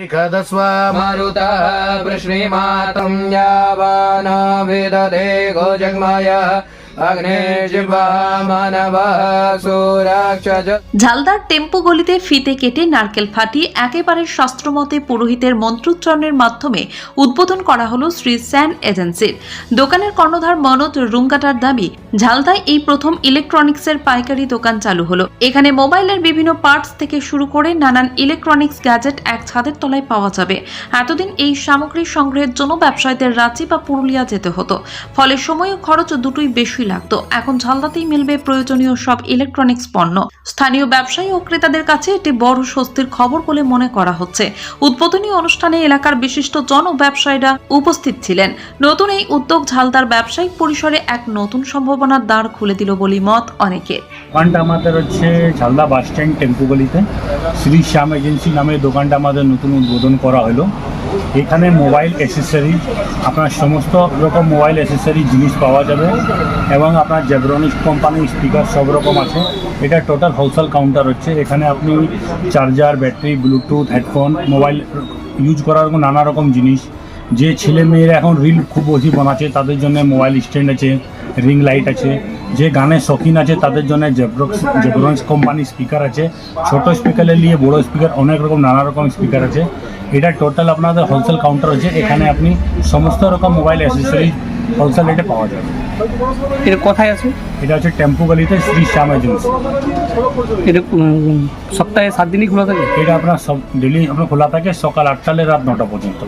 खदस्व मारुतः वृष्णिमातं यावान विदधे गोजग्माय अग्ने जिह्वा मानवः सुराक्षज। ঝালদার টেম্পো গলিতে ফিতে কেটে নারকেল ফাটিয়ে একেবারে শাস্ত্রমতে পুরোহিতের মন্ত্রোচ্চারণের মাধ্যমে উদ্বোধন করা হলো শ্রী স্যান এজেন্সির। দোকানের কর্ণধার মনোজ রুঙ্গাটার দাবি, ঝালদায় এই প্রথম ইলেকট্রনিক্সের পাইকারি দোকান চালু হলো। এখানে মোবাইলের বিভিন্ন পার্টস থেকে শুরু করে নানান ইলেকট্রনিক্স গ্যাজেট এক ছাদের তলায় পাওয়া যাবে। এতদিন এই সামগ্রী সংগ্রহের জন্য ব্যবসায়ীদের রাঁচি বা পুরুলিয়া যেতে হতো, ফলে সময় ও খরচ দুটোই বেশি লাগতো। এখন ঝালদাতেই মিলবে প্রয়োজনীয় সব ইলেকট্রনিক্স পণ্য। স্থানীয় ব্যবসায়ী ও ক্রেতাদের কাছে এটি বড় স্বস্তির খবর বলে মনে করা হচ্ছে। উদ্বোধনী অনুষ্ঠানে এলাকার বিশিষ্ট জন ও ব্যবসায়ীরা উপস্থিত ছিলেন। নতুন এই উদ্যোগ ঝালদার ব্যবসায়িক পরিসরে এক নতুন সম্ভাবনার দ্বার খুলে দিল বলে মত অনেকের। দোকানটা আমাদের হচ্ছে ঝালদা বাস স্ট্যান্ড টেম্পো গলিতে শ্রী শ্যাম এজেন্সি নামে দোকানটা আমাদের নতুন উদ্বোধন করা হলো। এখানে মোবাইল অ্যাসেসরি, আপনার সমস্ত রকম মোবাইল অ্যাসেসরি জিনিস পাওয়া যাবে এবং আপনার জেব্রনিক্স কোম্পানির স্পিকার সব রকম আছে। এটা টোটাল হোলসেল কাউন্টার হচ্ছে। এখানে আপনি charger, battery, Bluetooth, headphone, mobile use করার নানা রকম জিনিস, যে ছেলে মেয়েরা এখন রিল খুব বেশি বানাচ্ছে তাদের জন্য মোবাইল স্ট্যান্ড আছে, রিং লাইট আছে, যে গানের শৌখিন আছে তাদের জন্য জেব্রনিক্স কোম্পানির স্পিকার আছে, ছোট স্পিকারের নিয়ে বড় স্পিকার, অনেক রকম নানা রকম স্পিকার আছে। এটা টোটাল আপনাদের হোলসেল কাউন্টার আছে। এখানে আপনি সমস্ত রকম মোবাইল অ্যাসেসরি হোলসেল রেটে পাওয়া যাবে। এটা কোথায় আছে? এটা হচ্ছে টেম্পো গলিতে শ্রী শ্যাম এজেন্সি। এটা সপ্তাহে 7 দিনই খোলা থাকে? এটা আপনার সব ডেলি আপনার খোলা থাকে সকাল 8টা থেকে রাত 9টা পর্যন্ত।